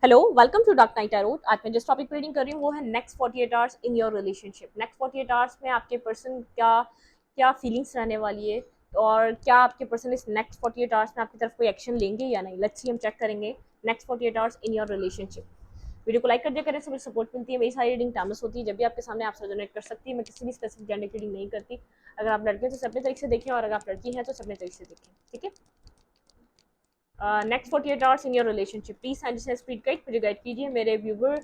Hello, welcome to dark night tarot. आज मैं जिस टॉपिक पे रीडिंग कर रही हूँ वो है next 48 hours in your relationship. Next 48 hours में आपके पर्सन क्या क्या फीलिंग्स रहने वाली है और क्या आपके पर्सन इस नेक्स्ट 48 आवर्स में आपकी तरफ कोई एक्शन लेंगे या नहीं। लेट्स सी, हम चेक करेंगे next 48 hours in your relationship. Video को लाइक कर दिया करें, सब सपोर्ट मिलती है। मेरी सारी रीडिंग टाइमलेस होती है, जब भी आपके सामने आप रेजोनेट कर सकती है। मैं किसी भी स्पेसिफिक जेंडर की रीडिंग नहीं करती। अगर आप लड़के हैं तो अपने तरीके से देखें और अगर आप लड़की हैं तो अपने तरीके से देखें, ठीक है। Next 48 hours in your relationship, please and से स्पीड गाइड मुझे गाइड कीजिए मेरे व्यूवर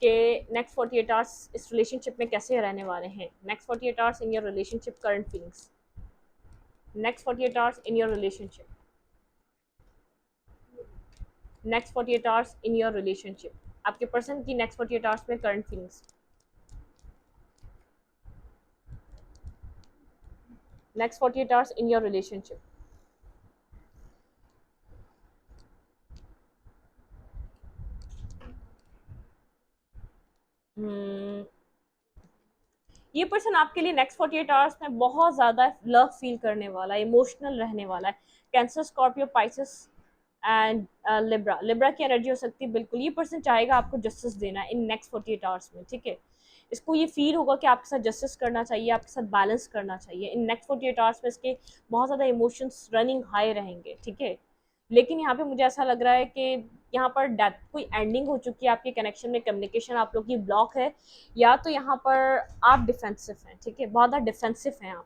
के नेक्स्ट 48 आवर्स इस रिलेशनशिप में कैसे रहने वाले हैं। Next 48 hours in your relationship, current feelings. Next 48 hours in your relationship, next 48 hours in your relationship, आपके पर्सन की नेक्स्ट 48 आवर्स में current feelings. Next 48 hours in your relationship. ये पर्सन आपके लिए नेक्स्ट 48 आवर्स में बहुत ज़्यादा लव फील करने वाला है, इमोशनल रहने वाला है। Cancer, Scorpio, Pisces and Libra. Libra की एनर्जी हो सकती है। बिल्कुल, ये पर्सन चाहेगा आपको जस्टिस देना इन नेक्स्ट 48 आवर्स में, ठीक है। इसको ये फील होगा कि आपके साथ जस्टिस करना चाहिए, आपके साथ बैलेंस करना चाहिए। इन नेक्स्ट 48 आवर्स में इसके बहुत ज़्यादा इमोशंस रनिंग हाई रहेंगे, ठीक है। लेकिन यहाँ पे मुझे ऐसा लग रहा है कि यहाँ पर डेथ कोई एंडिंग हो चुकी है आपके कनेक्शन में, कम्युनिकेशन आप लोग की ब्लॉक है, या तो यहाँ पर आप डिफेंसिव हैं, ठीक है, बहुत ज़्यादा डिफेंसिव हैं आप।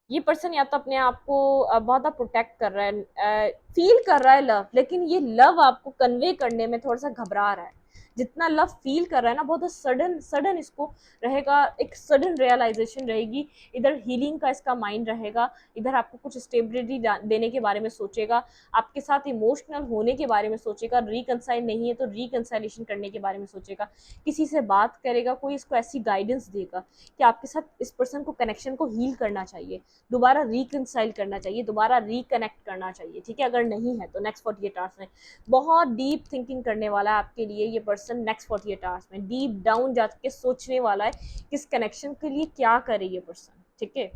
ये पर्सन या तो अपने आप को बहुत ज़्यादा प्रोटेक्ट कर रहा है, फील कर रहा है लव, लेकिन ये लव आपको कन्वे करने में थोड़ा सा घबरा रहा है। जितना लव फील कर रहा है ना, बहुत सडन सडन इसको रहेगा, एक सडन रियलाइजेशन रहेगी। इधर हीलिंग का इसका माइंड रहेगा, इधर आपको कुछ स्टेबिलिटी देने के बारे में सोचेगा, आपके साथ इमोशनल होने के बारे में सोचेगा, रिकनसाइल नहीं है तो रिकनसाइलेशन करने के बारे में सोचेगा, किसी से बात करेगा, कोई इसको ऐसी गाइडेंस देगा कि आपके साथ इस पर्सन को कनेक्शन को हील करना चाहिए, दोबारा रिकनसाइल करना चाहिए, दोबारा रिकनेक्ट करना चाहिए, ठीक है। अगर नहीं है तो नेक्स्ट 48 आवर्स में बहुत डीप थिंकिंग करने वाला है आपके लिए ये पर्सन। नेक्स्ट 48 आवर्स में डीप डाउन जाके सोचने वाला है किस कनेक्शन के लिए क्या करे ये पर्सन, ठीक है।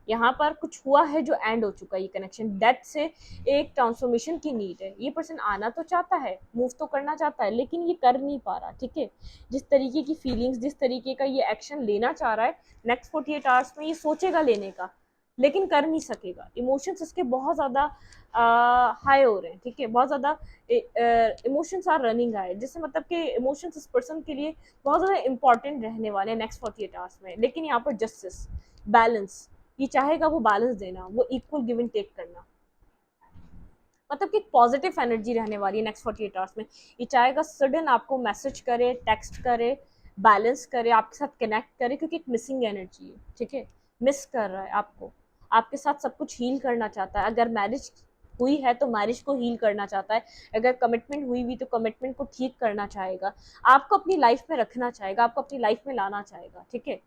यहाँ पर कुछ हुआ है जो एंड हो चुका है, ये कनेक्शन डेथ से एक ट्रांसफॉर्मेशन की नीड है। ये पर्सन आना तो चाहता है, मूव तो करना चाहता है, लेकिन ये कर नहीं पा रहा, ठीक है। जिस तरीके की फीलिंग्स, जिस तरीके का ये एक्शन लेना चाह रहा है नेक्स्ट 48 आवर्स में, ये सोचेगा लेने का, लेकिन कर नहीं सकेगा। इमोशंस इसके बहुत ज़्यादा हाई हो रहे हैं, ठीक है, बहुत ज़्यादा इमोशंस आर रनिंग हाई, जिससे मतलब कि इमोशंस इस पर्सन के लिए बहुत ज़्यादा इंपॉर्टेंट रहने वाले हैं नेक्स्ट 48 आवर्स में। लेकिन यहाँ पर जस्टिस, बैलेंस, ये चाहेगा वो बैलेंस देना, वो इक्वल गिव एंड टेक करना, मतलब कि पॉजिटिव एनर्जी रहने वाली है नेक्स्ट 48 आवर्स में। ये चाहेगा सडन आपको मैसेज करे, टेक्स्ट करे, बैलेंस करे, आपके साथ कनेक्ट करे, क्योंकि एक मिसिंग एनर्जी है, ठीक है। मिस कर रहा है आपको, आपके साथ सब कुछ हील करना चाहता है। अगर मैरिज हुई है तो मैरिज को हील करना चाहता है, अगर कमिटमेंट हुई हुई तो कमिटमेंट को ठीक करना चाहेगा, आपको अपनी लाइफ में रखना चाहेगा, आपको अपनी लाइफ में लाना चाहेगा, ठीक है।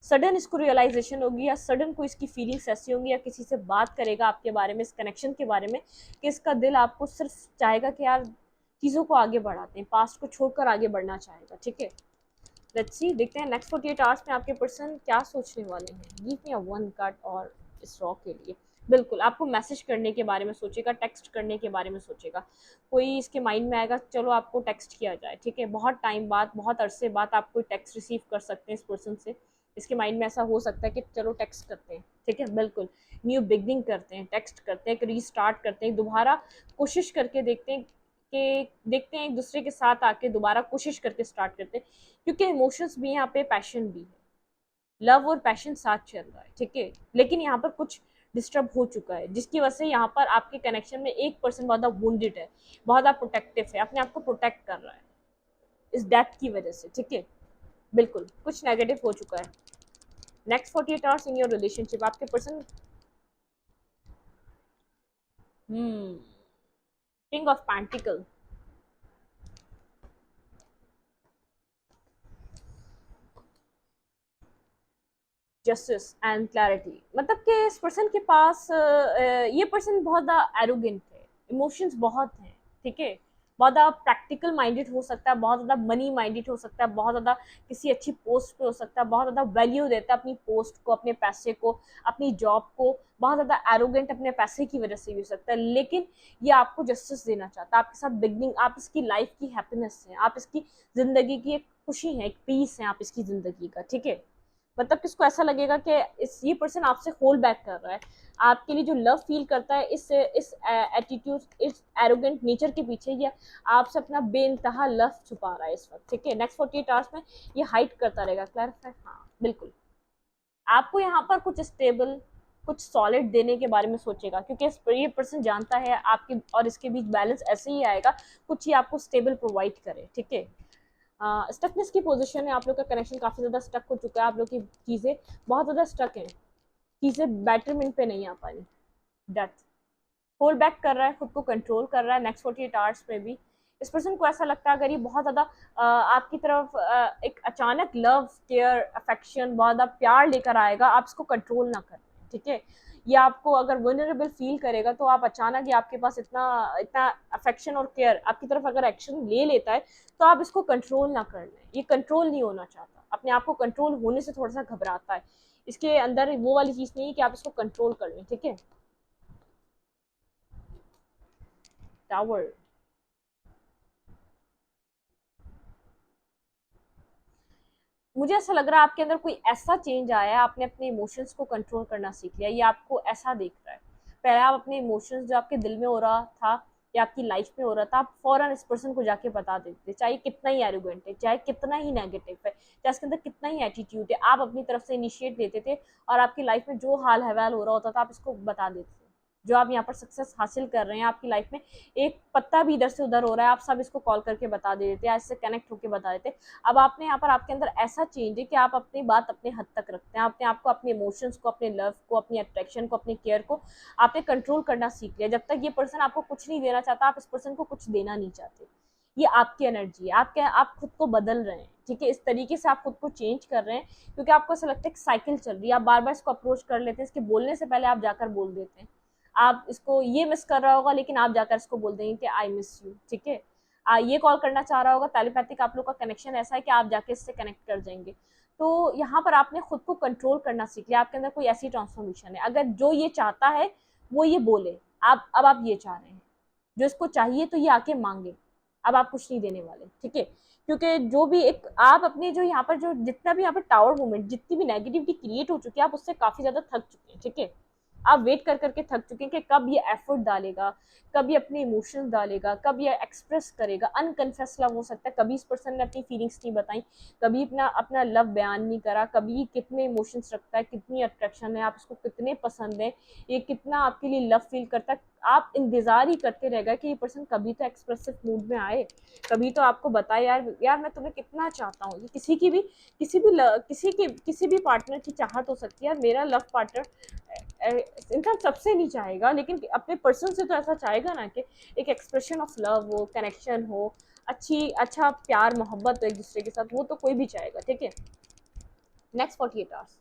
सडन इसको रियलाइजेशन होगी या सडन को इसकी फीलिंग्स ऐसी होंगी, या किसी से बात करेगा आपके बारे में, इस कनेक्शन के बारे में, कि इसका दिल आपको सिर्फ चाहेगा कि यार चीज़ों को आगे बढ़ाते हैं, पास्ट को छोड़कर आगे बढ़ना चाहेगा, ठीक है। लेट्स सी, देखते हैं नेक्स्ट 48 आवर्स में आपके पर्सन क्या सोचने वाले हैं। Give me a one card और इस रॉ के लिए। बिल्कुल, आपको मैसेज करने के बारे में सोचेगा, टेक्स्ट करने के बारे में सोचेगा। कोई इसके माइंड में आएगा चलो आपको टेक्स्ट किया जाए, ठीक है। बहुत टाइम बाद, बहुत अरसे बाद आप कोई टेक्स्ट रिसीव कर सकते हैं इस पर्सन से। इसके माइंड में ऐसा हो सकता है कि चलो टेक्स्ट करते हैं, ठीक है। बिल्कुल, न्यू बिगनिंग करते हैं, टेक्स्ट करते हैं, एक रीस्टार्ट करते हैं, दोबारा कोशिश करके देखते हैं कि देखते हैं एक दूसरे के साथ आके दोबारा कोशिश करके स्टार्ट करते हैं, क्योंकि इमोशंस भी यहाँ पे, पैशन भी है, लव और पैशन साथ चल रहा है, ठीक है। लेकिन यहाँ पर कुछ डिस्टर्ब हो चुका है, जिसकी वजह से यहाँ पर आपके कनेक्शन में एक पर्सन बहुत ज़्यादा वुंडेड है, बहुत ज़्यादा प्रोटेक्टिव है, अपने आप को प्रोटेक्ट कर रहा है इस डेथ की वजह से, ठीक है। बिल्कुल, कुछ नेगेटिव हो चुका है। Next 48 hours in your relationship, आपके person king of pentacles, justice and clarity, मतलब कि इस पर्सन के पास ये पर्सन बहुत ज़्यादा एरोगेंट है, इमोशंस बहुत हैं, ठीक है, बहुत ज़्यादा प्रैक्टिकल माइंडेड हो सकता है, बहुत ज़्यादा मनी माइंडेड हो सकता है, बहुत ज़्यादा किसी अच्छी पोस्ट पे हो सकता है, बहुत ज़्यादा वैल्यू देता है अपनी पोस्ट को, अपने पैसे को, अपनी जॉब को, बहुत ज़्यादा एरोगेंट अपने पैसे की वजह से भी हो सकता है। लेकिन ये आपको जस्टिस देना चाहता है, आपके साथ बिगनिंग, आप इसकी लाइफ की हैप्पीनेस है, आप इसकी जिंदगी की एक खुशी है, एक पीस है आप इसकी जिंदगी का, ठीक है। मतलब किसको ऐसा लगेगा कि ये पर्सन आपसे होल्ड बैक कर रहा है, आपके लिए जो लव फील करता है इस एटीट्यूड, इस एरोगेंट नेचर के पीछे ये आपसे अपना बेइंतहा लव छुपा रहा है इस वक्त, ठीक है। नेक्स्ट 48 आवर्स में ये हाइड करता रहेगा। क्लैरिफाई, हाँ बिल्कुल। आपको यहाँ पर कुछ स्टेबल, कुछ सॉलिड देने के बारे में सोचेगा, क्योंकि ये पर्सन जानता है आपके और इसके बीच बैलेंस ऐसे ही आएगा, कुछ ही आपको स्टेबल प्रोवाइड करे, ठीक है। स्टकनेस की पोजीशन है, आप लोग का कनेक्शन काफी ज्यादा स्टक हो चुका है, आप लोग की चीजें बहुत ज्यादा स्टक हैं, चीजें बेटरमेंट पे नहीं आ पा रही। डेथ होल्ड बैक कर रहा है, खुद को कंट्रोल कर रहा है नेक्स्ट 48 आवर्स में भी। इस पर्सन को ऐसा लगता है अगर ये बहुत ज़्यादा आपकी तरफ एक अचानक लव केयर अफेक्शन, बहुत ज़्यादा प्यार लेकर आएगा, आप इसको कंट्रोल ना करें, ठीक है। ये आपको अगर वनरेबल फील करेगा तो आप अचानक ये आपके पास इतना इतना अफेक्शन और केयर आपकी तरफ अगर एक्शन ले लेता है तो आप इसको कंट्रोल ना कर लें। ये कंट्रोल नहीं होना चाहता, अपने आप को कंट्रोल होने से थोड़ा सा घबराता है, इसके अंदर वो वाली चीज़ नहीं है कि आप इसको कंट्रोल कर लें, ठीक है। टावर, मुझे ऐसा लग रहा है आपके अंदर कोई ऐसा चेंज आया है, आपने अपने इमोशंस को कंट्रोल करना सीख लिया, ये आपको ऐसा दिख रहा है। पहले आप अपने इमोशंस जो आपके दिल में हो रहा था या आपकी लाइफ में हो रहा था, आप फौरन इस पर्सन को जाके बता देते, चाहे कितना ही एरोगेंट है, चाहे कितना ही नेगेटिव है, चाहे इसके अंदर कितना ही एटीट्यूड है, आप अपनी तरफ से इनिशिएट लेते थे और आपकी लाइफ में जो हाल हवाल हो रहा होता था आप इसको बता देते थे। जो आप यहाँ पर सक्सेस हासिल कर रहे हैं आपकी लाइफ में, एक पत्ता भी इधर से उधर हो रहा है, आप सब इसको कॉल करके बता देते, या इससे कनेक्ट होकर बता देते। अब आपने यहाँ पर आपके अंदर ऐसा चेंज है कि आप अपनी बात अपने हद तक रखते हैं, आपने आपको अपने इमोशंस को, अपने लव को, अपनी अट्रैक्शन को, अपने केयर को आपने कंट्रोल करना सीख लिया। जब तक ये पर्सन आपको कुछ नहीं देना चाहता, आप इस पर्सन को कुछ देना नहीं चाहते। ये आपकी एनर्जी है, आप खुद को बदल रहे हैं, ठीक है। इस तरीके से आप खुद को चेंज कर रहे हैं क्योंकि आपको ऐसा लगता है कि साइकिल चल रही है, आप बार बार इसको अप्रोच कर लेते हैं, इसके बोलने से पहले आप जाकर बोल देते हैं। आप इसको ये मिस कर रहा होगा लेकिन आप जाकर इसको बोल देंगे कि आई मिस यू, ठीक है। ये कॉल करना चाह रहा होगा, टेलीपैथिक आप लोग का कनेक्शन ऐसा है कि आप जाके इससे कनेक्ट कर जाएंगे। तो यहाँ पर आपने खुद को कंट्रोल करना सीख लिया, आपके अंदर कोई ऐसी ट्रांसफॉर्मेशन है, अगर जो ये चाहता है वो ये बोले, आप अब आप ये चाह रहे हैं, जो इसको चाहिए तो ये आके मांगे, अब आप कुछ नहीं देने वाले, ठीक है। क्योंकि जो भी एक आप अपने जो यहाँ पर जो जितना भी यहाँ पर टावर मूवमेंट, जितनी भी नेगेटिविटी क्रिएट हो चुकी है, आप उससे काफी ज्यादा थक चुके हैं, ठीक है। आप वेट कर करके थक चुके हैं कि कब ये एफर्ट डालेगा, कब ये अपने इमोशंस डालेगा, कब ये एक्सप्रेस करेगा। अनकन्फेस लव हो सकता है, कभी इस पर्सन ने अपनी फीलिंग्स नहीं बताई, कभी अपना अपना लव बयान नहीं करा, कभी कितने इमोशंस रखता है, कितनी अट्रैक्शन है, आप इसको कितने पसंद है, ये कितना आपके लिए लव फील करता है। आप इंतजार ही करते रह गए कि ये पर्सन कभी तो एक्सप्रेसिव मूड में आए, कभी तो आपको बताए यार यार मैं तुम्हें कितना चाहता हूँ। ये किसी भी पार्टनर की चाहत हो सकती है, मेरा लव पार्टनर इंसान सबसे नहीं चाहेगा लेकिन अपने पर्सन से तो ऐसा चाहेगा ना कि एक एक्सप्रेशन ऑफ लव हो, कनेक्शन हो, अच्छा प्यार मोहब्बत हो एक दूसरे के साथ, वो तो कोई भी चाहेगा, ठीक है। नेक्स्ट 48 आवर्स,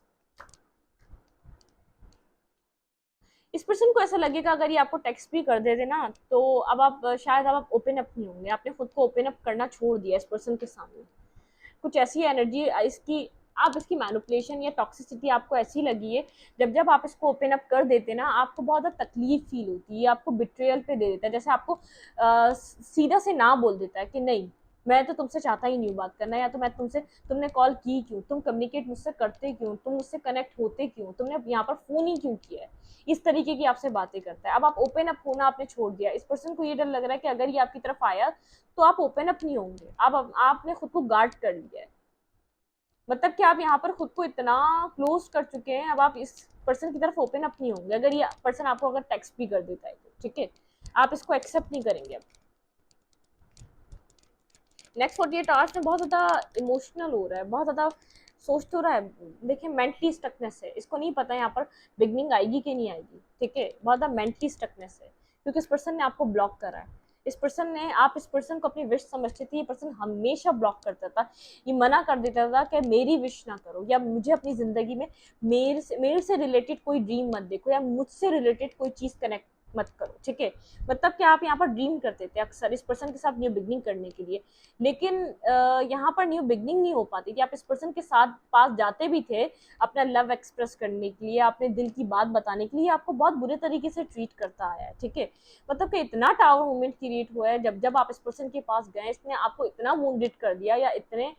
इस पर्सन को ऐसा लगेगा अगर ये आपको टेक्स्ट भी कर देते ना तो अब आप शायद अब आप ओपन अप नहीं होंगे, आपने खुद को ओपन अप करना छोड़ दिया इस पर्सन के सामने। कुछ ऐसी एनर्जी इसकी, आप इसकी मैनिपुलेशन या टॉक्सिसिटी आपको ऐसी लगी है, जब जब आप इसको ओपन अप कर देते ना आपको बहुत ज़्यादा तकलीफ फील होती है, आपको बिट्रेयल पे दे देता है, जैसे आपको सीधा से ना बोल देता है कि नहीं मैं तो तुमसे चाहता ही नहीं हूँ बात करना, या तो मैं तुमसे, तुमने कॉल की क्यों, तुम कम्युनिकेट मुझसे करते क्यों, तुम मुझसे कनेक्ट होते क्यों, तुमने यहाँ पर फोन ही क्यों किया है। इस तरीके की आपसे बातें करता है। अब आप ओपन अप होना आपने छोड़ दिया, इस पर्सन को ये डर लग रहा है कि अगर ये आपकी तरफ आया तो आप ओपन अप नहीं होंगे, अब आपने खुद को गार्ड कर लिया है। मतलब कि आप यहाँ पर खुद को इतना क्लोज कर चुके हैं, अब आप इस पर्सन की तरफ ओपन अप नहीं होंगे। अगर ये पर्सन आपको अगर टेक्स्ट भी कर देता है तो ठीक है, आप इसको एक्सेप्ट नहीं करेंगे। अब नेक्स्ट 48 आवर्स में बहुत ज़्यादा इमोशनल हो रहा है, बहुत ज़्यादा सोच तो रहा है। देखिए मेंटली स्टकनेस है, इसको नहीं पता यहाँ पर बिगनिंग आएगी कि नहीं आएगी, ठीक है। बहुत ज़्यादा मेंटली स्टकनेस है क्योंकि इस पर्सन ने आपको ब्लॉक करा है। इस पर्सन ने, आप इस पर्सन को अपनी विश समझते थे, ये पर्सन हमेशा ब्लॉक करता था, ये मना कर देता था कि मेरी विश ना करो, या मुझे अपनी ज़िंदगी में मेरे से रिलेटेड कोई ड्रीम मत देखो, या मुझसे रिलेटेड कोई चीज़ कनेक्ट मत करो, ठीक है। मतलब कि आप यहाँ पर ड्रीम करते थे अक्सर इस पर्सन के साथ न्यू बिगनिंग करने के लिए, लेकिन यहाँ पर न्यू बिगनिंग नहीं हो पाती थी। आप इस पर्सन के साथ पास जाते भी थे अपना लव एक्सप्रेस करने के लिए, अपने दिल की बात बताने के लिए, आपको बहुत बुरे तरीके से ट्रीट करता आया है, ठीक है। मतलब कि इतना टावर मोमेंट क्रिएट हुआ है जब जब आप इस पर्सन के पास गए, इसने आपको इतना वुंडेड कर दिया या इतने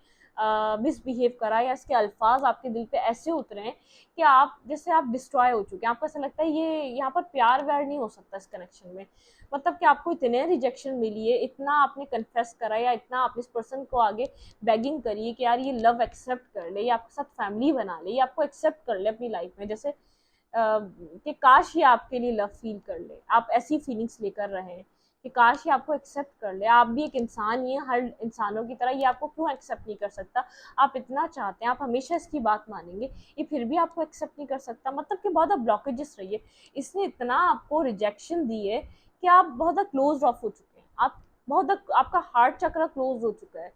मिसबिहेव करा, या इसके अल्फाज आपके दिल पे ऐसे उतरे हैं कि आप जैसे आप डिस्ट्रॉय हो चुके हैं। आपको ऐसा लगता है ये यहाँ पर प्यार व्यार नहीं हो सकता इस कनेक्शन में। मतलब कि आपको इतने रिजेक्शन मिली है, इतना आपने कन्फेस करा या इतना आपने इस पर्सन को आगे बेगिंग करी है कि यार ये लव एक्सेप्ट कर ले, या आपके साथ फैमिली बना ले, या आपको एक्सेप्ट कर ले अपनी लाइफ में, जैसे कि काश ये आपके लिए लव फील कर ले। आप ऐसी फीलिंग्स लेकर रहे हैं कि काश ये आपको एक्सेप्ट कर ले, आप भी एक इंसान ही है हर इंसानों की तरह, ये आपको क्यों एक्सेप्ट नहीं कर सकता। आप इतना चाहते हैं, आप हमेशा इसकी बात मानेंगे, ये फिर भी आपको एक्सेप्ट नहीं कर सकता। मतलब कि बहुत ब्लॉकेजेस रही है, इसने इतना आपको रिजेक्शन दी है कि आप बहुत क्लोज ऑफ हो चुके हैं, आप बहुत आपका हार्ट चक्र क्लोज हो चुका है।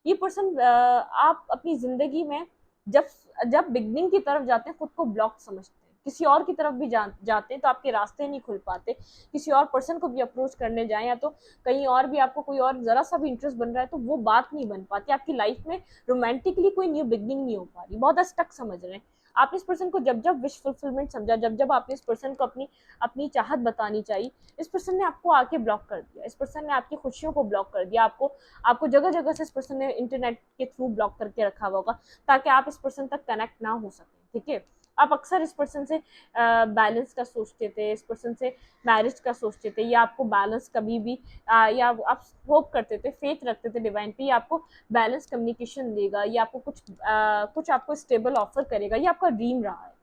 ये पर्सन आप अपनी जिंदगी में जब जब बिगनिंग की तरफ जाते हैं खुद को ब्लॉक समझते हैं, किसी और की तरफ भी जाते हैं तो आपके रास्ते नहीं खुल पाते, किसी और पर्सन को भी अप्रोच करने जाएं या तो कहीं और भी आपको कोई और जरा सा भी इंटरेस्ट बन रहा है तो वो बात नहीं बन पाती, आपकी लाइफ में रोमांटिकली कोई न्यू बिगनिंग नहीं हो पा रही, बहुत स्टक समझ रहे हैं। आपने इस पर्सन को जब जब विश फुलफिलमेंट समझा, जब जब आपने इस पर्सन को अपनी अपनी चाहत बतानी चाहिए, इस पर्सन ने आपको आके ब्लॉक कर दिया, इस पर्सन ने आपकी खुशियों को ब्लॉक कर दिया, आपको आपको जगह जगह से इस पर्सन ने इंटरनेट के थ्रू ब्लॉक करके रखा हुआ होगा ताकि आप इस पर्सन तक कनेक्ट ना हो सकें, ठीक है। आप अक्सर इस पर्सन से बैलेंस का सोचते थे, इस पर्सन से मैरिज का सोचते थे, या आपको बैलेंस कभी भी या आप होप करते थे, फेथ रखते थे डिवाइन पे, या आपको बैलेंस कम्युनिकेशन देगा, या आपको कुछ आपको स्टेबल ऑफर करेगा, ये आपका ड्रीम रहा है।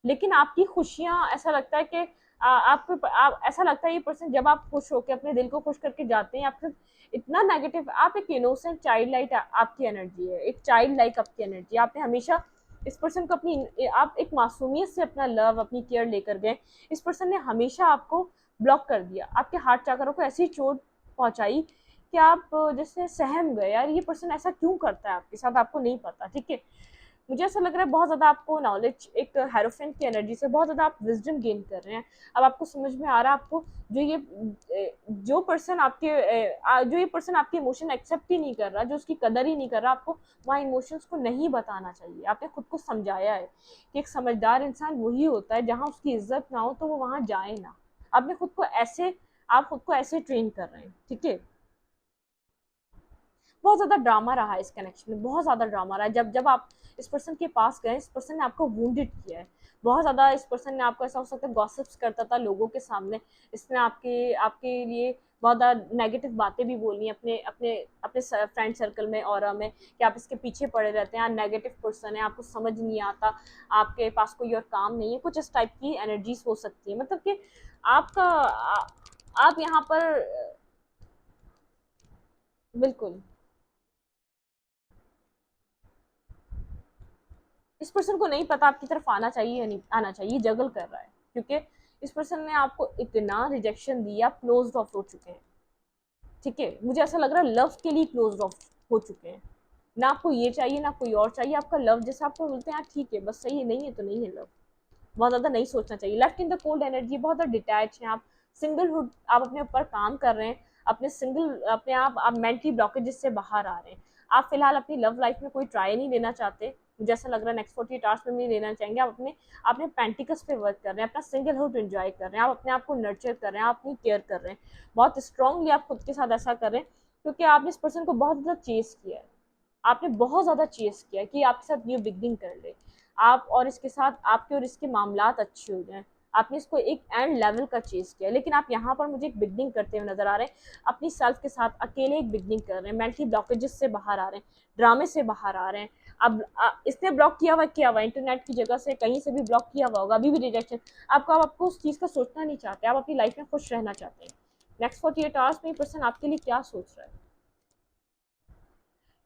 लेकिन आपकी खुशियाँ ऐसा लगता है कि आपको ऐसा लगता है ये पर्सन जब आप खुश होकर अपने दिल को खुश करके जाते हैं, आपसे इतना नेगेटिव, आप एक इनोसेंट चाइल्ड लाइक आपकी एनर्जी है, एक चाइल्ड लाइक आपकी एनर्जी, आपने हमेशा इस पर्सन को अपनी आप एक मासूमियत से अपना लव अपनी केयर लेकर गए, इस पर्सन ने हमेशा आपको ब्लॉक कर दिया, आपके हार्ट चक्रों को ऐसी चोट पहुंचाई कि आप जैसे सहम गए, यार ये पर्सन ऐसा क्यों करता है आपके साथ, आपको नहीं पता, ठीक है। मुझे ऐसा लग रहा है बहुत ज़्यादा आपको नॉलेज, एक हेरोफेंट की एनर्जी से बहुत ज़्यादा आप विजडम गेन कर रहे हैं। अब आपको समझ में आ रहा है, आपको जो पर्सन आपके जो ये पर्सन आपके इमोशन एक्सेप्ट ही नहीं कर रहा, जो उसकी कदर ही नहीं कर रहा, आपको वहाँ इमोशंस को नहीं बताना चाहिए। आपने खुद को समझाया है कि एक समझदार इंसान वही होता है जहाँ उसकी इज्जत ना हो तो वो वहाँ जाए ना। आपने खुद को ऐसे आप खुद को ऐसे ट्रेन कर रहे हैं, ठीक है। बहुत ज़्यादा ड्रामा रहा है इस कनेक्शन में, बहुत ज़्यादा ड्रामा रहा है। जब जब आप इस पर्सन के पास गए, इस पर्सन ने आपको वुंडेड किया है बहुत ज़्यादा। इस पर्सन ने आपको ऐसा हो सकता है गॉसिप्स करता था लोगों के सामने, इसने आपके आपके लिए बहुत ज़्यादा नेगेटिव बातें भी बोली अपने अपने अपने फ्रेंड सर्कल में और में कि आप इसके पीछे पड़े रहते हैं, नेगेटिव पर्सन है, आपको समझ नहीं आता, आपके पास कोई और काम नहीं है, कुछ इस टाइप की एनर्जीज हो सकती है। मतलब कि आपका आप यहाँ पर बिल्कुल इस पर्सन को नहीं पता आपकी तरफ आना चाहिए या नहीं आना चाहिए, जगल कर रहा है क्योंकि इस पर्सन ने आपको इतना रिजेक्शन दिया, आप क्लोज ऑफ हो चुके हैं, ठीक है। मुझे ऐसा लग रहा है लव के लिए क्लोज ऑफ हो चुके हैं, ना आपको ये चाहिए ना कोई और चाहिए, आपका लव जैसे आपको बोलते हैं यार ठीक है बस सही है, नहीं है तो नहीं है लव, बहुत ज़्यादा नहीं सोचना चाहिए। Left in the cold energy, बहुत ज़्यादा डिटैच हैं आप, सिंगलहुड आप अपने ऊपर काम कर रहे हैं, अपने आप मेंटली ब्लॉकेजेस से बाहर आ रहे हैं। आप फिलहाल अपनी लव लाइफ में कोई ट्राई नहीं लेना चाहते, मुझे ऐसा लग रहा है नेक्स्ट 48 आवर्स में नहीं लेना चाहेंगे। आप अपने पेंटिकल्स पे वर्क कर रहे हैं, अपना सिंगलहुड एंजॉय कर रहे हैं, आप अपने आप को नर्चर कर रहे हैं, आप अपनी केयर कर रहे हैं, बहुत स्ट्रांगली आप खुद के साथ ऐसा कर रहे हैं क्योंकि आपने इस पर्सन को बहुत ज़्यादा चेस किया है, आपने बहुत ज़्यादा चेस किया कि आपके साथ न्यू बिगनिंग कर ले, आप और इसके साथ आपके और इसके मामलात अच्छे हो जाएं। आपने इसको एक एंड लेवल का चेस किया, लेकिन आप यहाँ पर मुझे एक बिगनिंग करते हुए नजर आ रहे हैं, अपनी सेल्फ के साथ अकेले एक बिगनिंग कर रहे हैं, मेंटली ब्लॉकेजेस से बाहर आ रहे हैं, ड्रामे से बाहर आ रहे हैं। अब इसने ब्लॉक किया हुआ इंटरनेट की जगह से कहीं से भी ब्लॉक किया हुआ होगा, अभी भी रिजेक्शन, आपको उस चीज़ का सोचना नहीं चाहते, आप अपनी लाइफ में खुश रहना चाहते हैं। नेक्स्ट 48 आवर्स में पर्सन आपके लिए क्या सोच रहा है?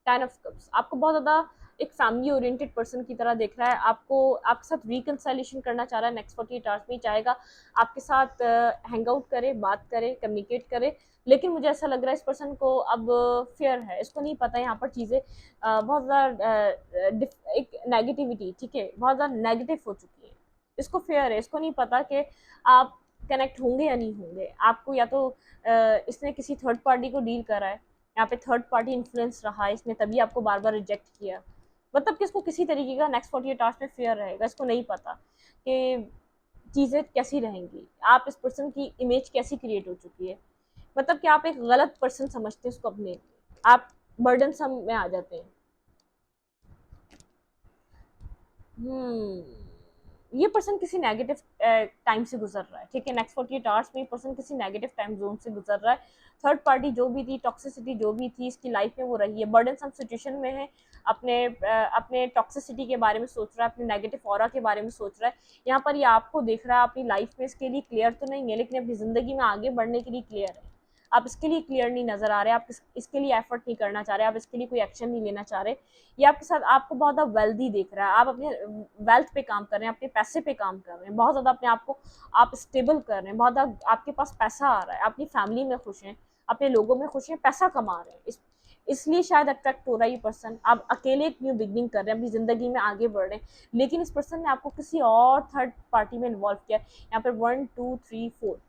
10 ऑफ कप्स आपको बहुत ज़्यादा एक फैमिली ओरिएंटेड पर्सन की तरह देख रहा है, आपको आपके साथ रिकनसाइलेशन करना चाह रहा है नेक्स्ट 48 आवर्स में, चाहेगा आपके साथ हैंग आउट करे, बात करे, कम्युनिकेट करे। लेकिन मुझे ऐसा लग रहा है इस पर्सन को अब फियर है, इसको नहीं पता यहाँ पर चीज़ें बहुत ज़्यादा एक नेगेटिविटी, ठीक है, बहुत ज़्यादा नेगेटिव हो चुकी है, इसको फियर है, इसको नहीं पता कि आप कनेक्ट होंगे या नहीं होंगे। आपको या तो इसने किसी थर्ड पार्टी को डील करा है, यहाँ पे थर्ड पार्टी इन्फ्लुएंस रहा है इसने, तभी आपको बार बार रिजेक्ट किया। मतलब कि इसको किसी तरीके का नेक्स्ट 48 आवर्स में फेयर रहेगा, इसको नहीं पता कि चीज़ें कैसी रहेंगी, आप इस पर्सन की इमेज कैसी क्रिएट हो चुकी है। मतलब कि आप एक गलत पर्सन समझते हैं उसको अपने लिए, आप बर्डन सम में आ जाते हैं। ये पर्सन किसी नेगेटिव टाइम से गुजर रहा है, ठीक है। नेक्स्ट 48 आवर्स में ये पर्सन किसी नेगेटिव टाइम जोन से गुजर रहा है। थर्ड पार्टी जो भी थी, टॉक्सिसिटी जो भी थी इसकी लाइफ में वो रही है, बर्डन सम सिचुएशन में है, अपने टॉक्सिसिटी के बारे में सोच रहा है, अपने नेगेटिव ऑरा के बारे में सोच रहा है। यहाँ पर ये आपको देख रहा है, अपनी लाइफ में इसके लिए क्लियर तो नहीं है, लेकिन अपनी ज़िंदगी में आगे बढ़ने के लिए क्लियर है। आप इसके लिए क्लियर नहीं नज़र आ रहे, आप इसके लिए एफर्ट नहीं करना चाह रहे, आप इसके लिए कोई एक्शन नहीं लेना चाह रहे। ये आपके साथ आपको बहुत ज़्यादा वेल्दी देख रहा है, आप अपने वेल्थ पे काम कर रहे हैं, अपने पैसे पे काम कर रहे हैं, बहुत ज़्यादा अपने आप को आप स्टेबल कर रहे हैं, बहुत ज़्यादा आपके पास पैसा आ रहा है, अपनी फैमिली में खुश हैं, अपने लोगों में खुश हैं, पैसा कमा रहे हैं, इसलिए शायद अट्रैक्ट हो रहा है ये पर्सन। आप अकेले एक न्यू बिगनिंग कर रहे हैं, अपनी ज़िंदगी में आगे बढ़ रहे हैं, लेकिन इस पर्सन ने आपको किसी और थर्ड पार्टी में इन्वॉल्व किया। यहाँ पर 1 2 3 4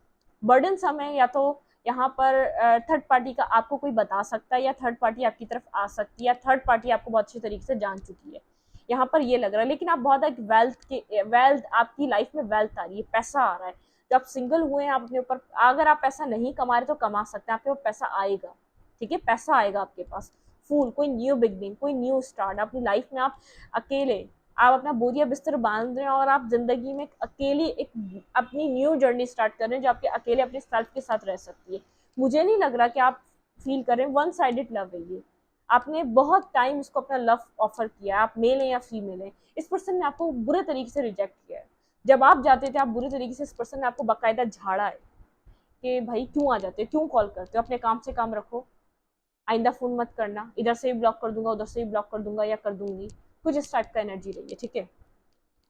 बर्डन सम है, या तो यहाँ पर थर्ड पार्टी का आपको कोई बता सकता है, या थर्ड पार्टी आपकी तरफ आ सकती है, या थर्ड पार्टी आपको बहुत अच्छी तरीके से जान चुकी है, यहाँ पर ये लग रहा है। लेकिन आप बहुत एक वेल्थ आपकी लाइफ में वेल्थ आ रही है, पैसा आ रहा है। जब आप सिंगल हुए हैं, आप अपने ऊपर, अगर आप पैसा नहीं कमा रहे तो कमा सकते हैं, आपके ऊपर पैसा आएगा, ठीक है, पैसा आएगा आपके पास। फूल, कोई न्यू बिगनिंग, कोई न्यू स्टार्ट अपनी लाइफ में। आप अकेले, आप अपना बोरिया बिस्तर बांध रहे हैं और आप जिंदगी में अकेले एक अपनी न्यू जर्नी स्टार्ट कर रहे हैं, जो आपके अकेले अपने सेल्फ के साथ रह सकती है। मुझे नहीं लग रहा कि आप फील कर रहे हैं वन साइडेड लव है ये। आपने बहुत टाइम उसको अपना लव ऑफर किया, आप मेल हैं या फीमेल हैं, इस पर्सन ने आपको बुरे तरीके से रिजेक्ट किया है। जब आप जाते थे, आप बुरे तरीके से, इस पर्सन ने आपको बाकायदा झाड़ा है कि भाई क्यों आ जाते हो, क्यों कॉल करते हो, अपने काम से काम रखो, आइंदा फ़ोन मत करना, इधर से भी ब्लॉक कर दूंगा, उधर से भी ब्लॉक कर दूंगा या कर दूंगी, कुछ इस टाइप का एनर्जी रही है, ठीक है।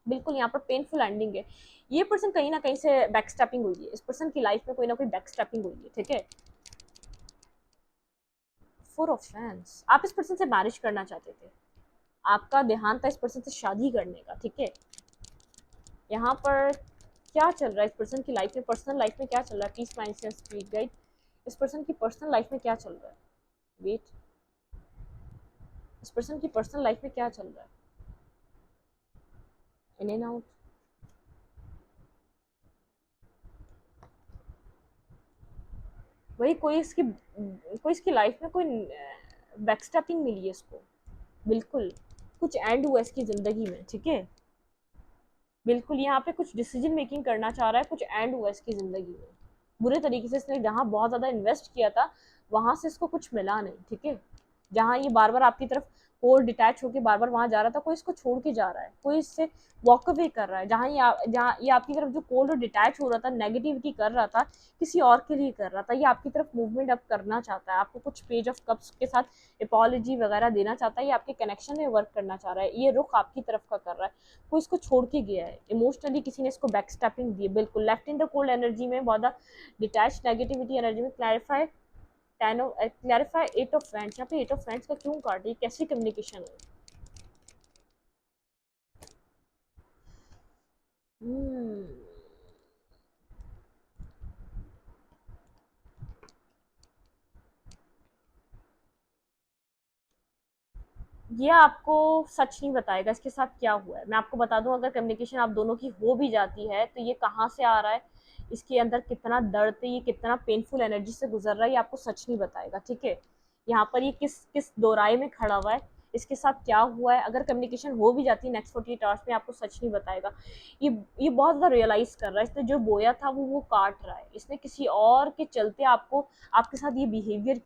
बिल्कुल यहाँ पर पेनफुल एंडिंग है। ये पर्सन कहीं ना कहीं से बैकस्टैपिंग हुई है, इस पर्सन की लाइफ में कोई ना कोई बैकस्टैपिंग हुई है, ठीक है। 4 ऑफ फैंस, आप इस पर्सन से मैरिज करना चाहते थे, आपका ध्यान था इस पर्सन से शादी करने का, ठीक है। यहाँ पर क्या चल रहा है इस पर्सन की लाइफ में, पर्सनल लाइफ में क्या चल रहा है, पीस माइंड से स्पीड गाइड, इस पर्सन की पर्सनल लाइफ में क्या चल रहा है। वेट, इस पर्सन की पर्सनल लाइफ में क्या चल रहा है, इन एंड आउट। वही कोई इसकी लाइफ में कोई बैकस्टैपिंग मिली है इसको, बिल्कुल कुछ एंड हुआ इसकी ज़िंदगी में, ठीक है। बिल्कुल यहाँ पे कुछ डिसीजन मेकिंग करना चाह रहा है, कुछ एंड हुआ इसकी ज़िंदगी में बुरे तरीके से। इसने जहाँ बहुत ज़्यादा इन्वेस्ट किया था, वहाँ से इसको कुछ मिला नहीं, ठीक है। जहाँ ये बार बार आपकी तरफ और डिटैच होकर बार बार वहाँ जा रहा था, कोई इसको छोड़ के जा रहा है, कोई इससे वॉक अवे कर रहा है। जहाँ ये आपकी तरफ जो कोल्ड और डिटैच हो रहा था, नेगेटिविटी कर रहा था, किसी और के लिए कर रहा था, ये आपकी तरफ मूवमेंट अब करना चाहता है, आपको कुछ पेज ऑफ कप्स के साथ अपॉलॉजी वगैरह देना चाहता है, ये आपके कनेक्शन में वर्क करना चाह रहा है, ये रुख आपकी तरफ का कर रहा है। कोई इसको छोड़ के गया है इमोशनली, किसी ने इसको बैकस्टैपिंग दी है, बिल्कुल left in the cold energy में, बहुत डिटैच नेगेटिविटी एनर्जी में। क्लैरिफाई 8 ऑफ फ्रेंड्स, यहाँ पे 8 ऑफ फ्रेंड्स का क्यों कार्ड है, कैसी कम्युनिकेशन है। ये आपको सच नहीं बताएगा इसके साथ क्या हुआ है। मैं आपको बता दूं, अगर कम्युनिकेशन आप दोनों की हो भी जाती है, तो ये कहाँ से आ रहा है, इसके अंदर कितना दर्द है, ये कितना पेनफुल एनर्जी से गुजर रहा है, ये आपको सच नहीं बताएगा, ठीक है। यहाँ पर ये किस किस दोराए में खड़ा हुआ है, इसके साथ क्या हुआ है, अगर कम्युनिकेशन हो भी जाती है नेक्स्ट 48 आवर्स में, आपको सच नहीं बताएगा। ये बहुत ज़्यादा रियलाइज़ कर रहा है, इसने जो बोया था वो काट रहा है, इसने किसी और के चलते आपको, आपके साथ ये बिहेवियर